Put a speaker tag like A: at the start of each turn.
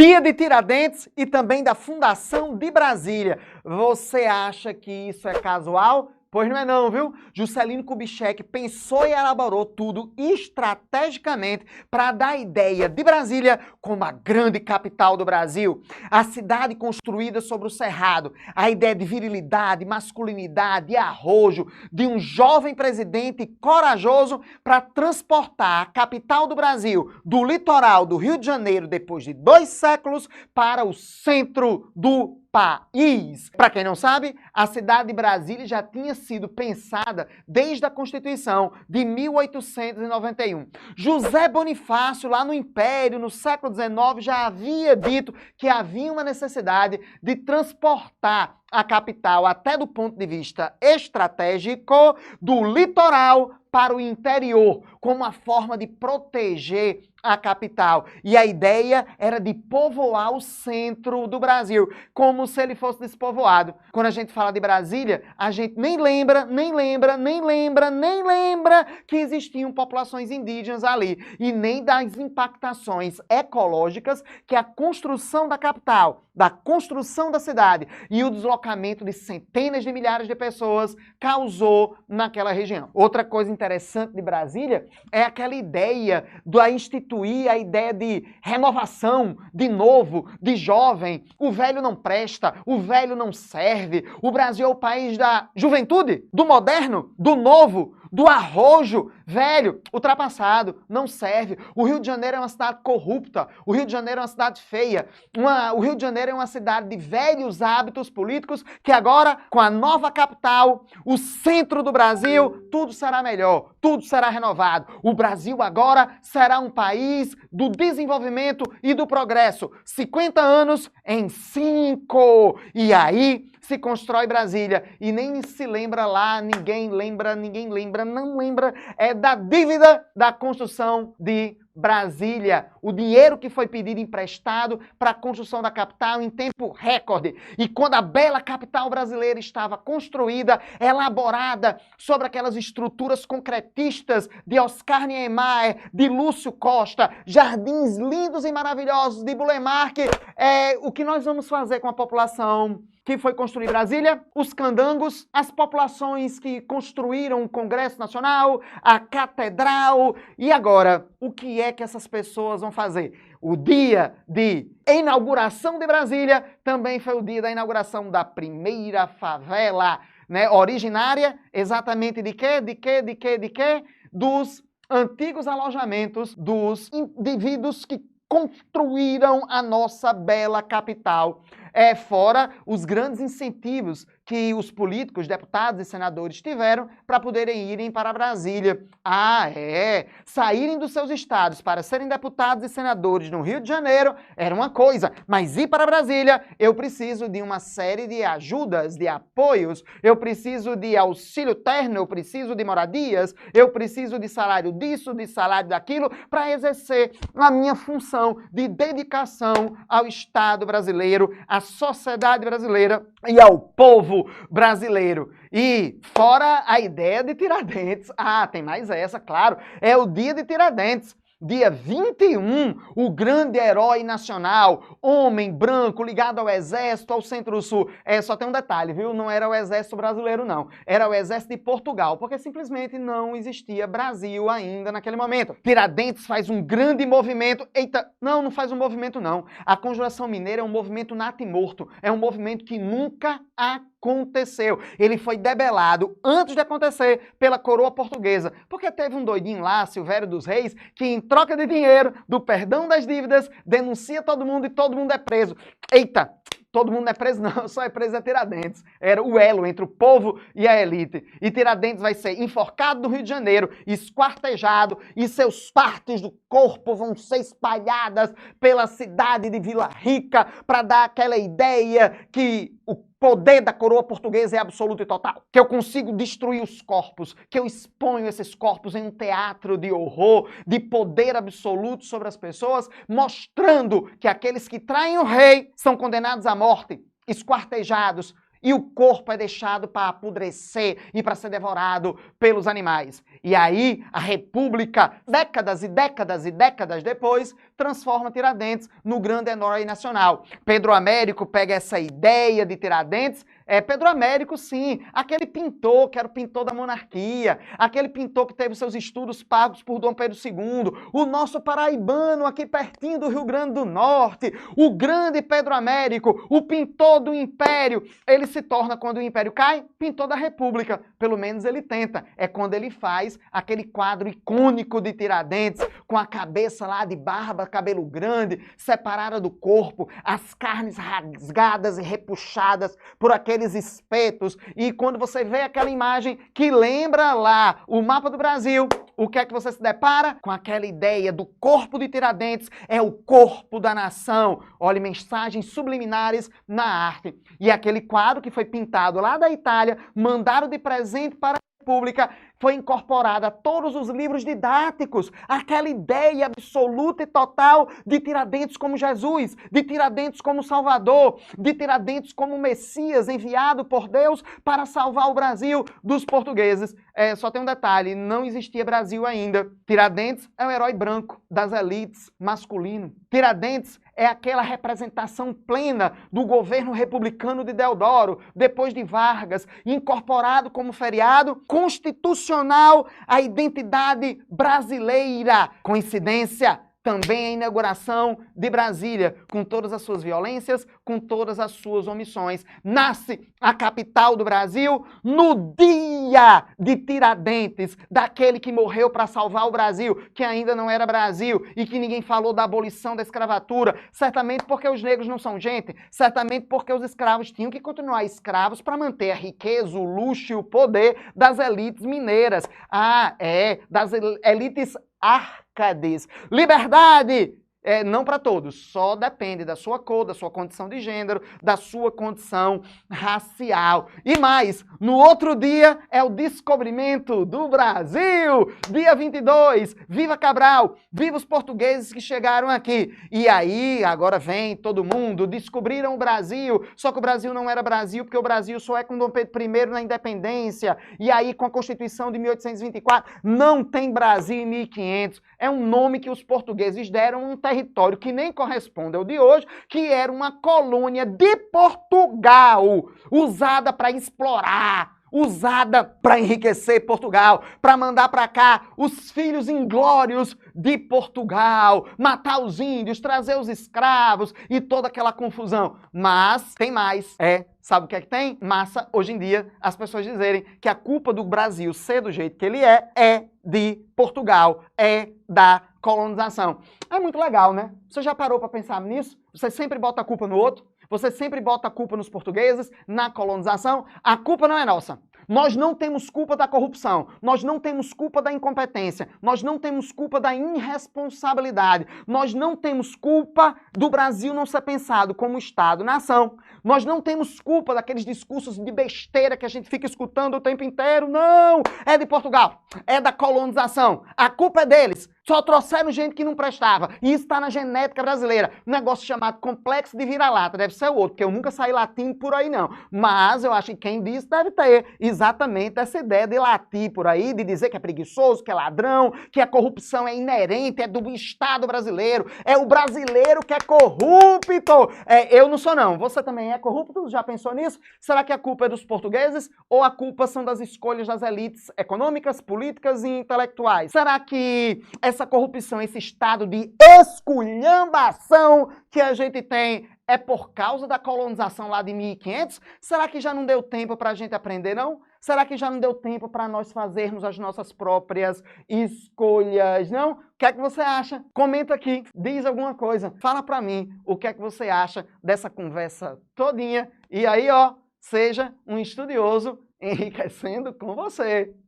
A: Dia de Tiradentes e também da Fundação de Brasília. Você acha que isso é casual? Pois não é não, viu? Juscelino Kubitschek pensou e elaborou tudo estrategicamente para dar a ideia de Brasília como a grande capital do Brasil. A cidade construída sobre o cerrado, a ideia de virilidade, masculinidade e arrojo de um jovem presidente corajoso para transportar a capital do Brasil do litoral do Rio de Janeiro depois de 2 séculos para o centro do país. Para quem não sabe, a cidade de Brasília já tinha sido pensada desde a Constituição de 1891. José Bonifácio, lá no Império, no século XIX, já havia dito que havia uma necessidade de transportar a capital, até do ponto de vista estratégico, do litoral para o interior, como uma forma de proteger a capital. E a ideia era de povoar o centro do Brasil, como se ele fosse despovoado. Quando a gente fala de Brasília, a gente nem lembra que existiam populações indígenas ali, e nem das impactações ecológicas que a construção da capital, da construção da cidade e o deslocamento de centenas de milhares de pessoas causou naquela região. Outra coisa interessante de Brasília é aquela ideia da instituir a ideia de renovação, de novo, de jovem. O velho não presta, o velho não serve. O Brasil é o país da juventude, do moderno, do novo, do arrojo, velho, ultrapassado, não serve. O Rio de Janeiro é uma cidade corrupta, o Rio de Janeiro é uma cidade feia, o Rio de Janeiro é uma cidade de velhos hábitos políticos que agora, com a nova capital, o centro do Brasil, tudo será melhor, tudo será renovado. O Brasil agora será um país do desenvolvimento e do progresso. 50 anos em 5. E aí se constrói Brasília e nem se lembra lá, ninguém lembra, não lembra da dívida da construção de Brasília, o dinheiro que foi pedido emprestado para a construção da capital em tempo recorde. E quando a bela capital brasileira estava construída, elaborada sobre aquelas estruturas concretistas de Oscar Niemeyer, de Lúcio Costa, jardins lindos e maravilhosos de Bulemark, o que nós vamos fazer com a população que foi construir Brasília? Os candangos, as populações que construíram o Congresso Nacional, a Catedral. E agora, o que é que essas pessoas vão fazer? O dia de inauguração de Brasília também foi o dia da inauguração da primeira favela, né? Originária exatamente de quê? Dos antigos alojamentos dos indivíduos que construíram a nossa bela capital. Fora os grandes incentivos que os políticos, deputados e senadores tiveram para poderem irem para Brasília. Saírem dos seus estados para serem deputados e senadores no Rio de Janeiro era uma coisa, mas ir para Brasília, eu preciso de uma série de ajudas, de apoios, eu preciso de auxílio terno, eu preciso de moradias, eu preciso de salário disso, de salário daquilo, para exercer a minha função de dedicação ao Estado brasileiro, à sociedade brasileira e ao povo brasileiro. E fora a ideia de Tiradentes, tem mais essa, claro, é o dia de Tiradentes. Dia 21, o grande herói nacional, homem branco, ligado ao Exército, ao Centro-Sul. Só tem um detalhe, viu? Não era o Exército brasileiro, não. Era o Exército de Portugal, porque simplesmente não existia Brasil ainda naquele momento. Tiradentes faz um grande movimento. Não faz um movimento, não. A Conjuração Mineira é um movimento natimorto. É um movimento que nunca aconteceu. Ele foi debelado antes de acontecer pela coroa portuguesa, porque teve um doidinho lá, Silvério dos Reis, que em troca de dinheiro, do perdão das dívidas, denuncia todo mundo e todo mundo é preso. Todo mundo não é preso não, só é preso Tiradentes. Era o elo entre o povo e a elite. E Tiradentes vai ser enforcado no Rio de Janeiro, esquartejado, e seus partes do corpo vão ser espalhadas pela cidade de Vila Rica para dar aquela ideia que o poder da coroa portuguesa é absoluto e total. Que eu consigo destruir os corpos, que eu exponho esses corpos em um teatro de horror, de poder absoluto sobre as pessoas, mostrando que aqueles que traem o rei são condenados à morte, esquartejados, e o corpo é deixado para apodrecer e para ser devorado pelos animais. E aí a República, décadas e décadas e décadas depois, transforma Tiradentes no grande herói nacional. Pedro Américo pega essa ideia de Tiradentes. Pedro Américo, sim, aquele pintor que era o pintor da monarquia, aquele pintor que teve seus estudos pagos por Dom Pedro II, o nosso paraibano aqui pertinho do Rio Grande do Norte, o grande Pedro Américo, o pintor do Império. Ele se torna, quando o Império cai, pintor da República. Pelo menos ele tenta. É quando ele faz aquele quadro icônico de Tiradentes, com a cabeça lá de barba, cabelo grande, separada do corpo, as carnes rasgadas e repuxadas por aqueles espetos. E quando você vê aquela imagem que lembra lá o mapa do Brasil, o que é que você se depara? Com aquela ideia do corpo de Tiradentes, é o corpo da nação. Olha, mensagens subliminares na arte. E aquele quadro que foi pintado lá da Itália, mandaram de presente para a República, foi incorporada a todos os livros didáticos, aquela ideia absoluta e total de Tiradentes como Jesus, de Tiradentes como Salvador, de Tiradentes como Messias enviado por Deus para salvar o Brasil dos portugueses. Só tem um detalhe, não existia Brasil ainda. Tiradentes é o herói branco das elites masculino. Tiradentes é aquela representação plena do governo republicano de Deodoro, depois de Vargas, incorporado como feriado constitucional à identidade brasileira. Coincidência? Também a inauguração de Brasília, com todas as suas violências, com todas as suas omissões. Nasce a capital do Brasil no dia de Tiradentes, daquele que morreu para salvar o Brasil, que ainda não era Brasil, e que ninguém falou da abolição da escravatura, certamente porque os negros não são gente, certamente porque os escravos tinham que continuar escravos para manter a riqueza, o luxo e o poder das elites mineiras. Das elites árcades. Liberdade! Não para todos, só depende da sua cor, da sua condição de gênero, da sua condição racial. E mais, no outro dia é o descobrimento do Brasil, dia 22, viva Cabral, viva os portugueses que chegaram aqui. E aí, agora vem todo mundo, descobriram o Brasil, só que o Brasil não era Brasil, porque o Brasil só é com Dom Pedro I na independência, e aí com a Constituição de 1824, não tem Brasil em 1500, é um nome que os portugueses deram um território que nem corresponde ao de hoje, que era uma colônia de Portugal, usada para explorar, usada para enriquecer Portugal, para mandar para cá os filhos inglórios de Portugal, matar os índios, trazer os escravos e toda aquela confusão. Mas tem mais, sabe o que é que tem? Massa, hoje em dia, as pessoas dizerem que a culpa do Brasil ser do jeito que ele é de Portugal, é da colonização. É muito legal, né? Você já parou para pensar nisso? Você sempre bota a culpa no outro? Você sempre bota a culpa nos portugueses, na colonização? A culpa não é nossa. Nós não temos culpa da corrupção, nós não temos culpa da incompetência, nós não temos culpa da irresponsabilidade, nós não temos culpa do Brasil não ser pensado como Estado-nação, nós não temos culpa daqueles discursos de besteira que a gente fica escutando o tempo inteiro. Não! É de Portugal, é da colonização, a culpa é deles. Só trouxeram gente que não prestava. E isso está na genética brasileira. Um negócio chamado complexo de vira-lata. Deve ser outro, porque eu nunca saí latim por aí, não. Mas eu acho que quem disse deve ter exatamente essa ideia de latir por aí, de dizer que é preguiçoso, que é ladrão, que a corrupção é inerente, é do Estado brasileiro. É o brasileiro que é corrupto. Eu não sou, não. Você também é corrupto? Já pensou nisso? Será que a culpa é dos portugueses? Ou a culpa são das escolhas das elites econômicas, políticas e intelectuais? Será que essa corrupção, esse estado de esculhambação que a gente tem é por causa da colonização lá de 1500? Será que já não deu tempo para a gente aprender, não? Será que já não deu tempo para nós fazermos as nossas próprias escolhas, não? O que é que você acha? Comenta aqui, diz alguma coisa, fala para mim o que é que você acha dessa conversa todinha. E aí, ó, seja um estudioso enriquecendo com você.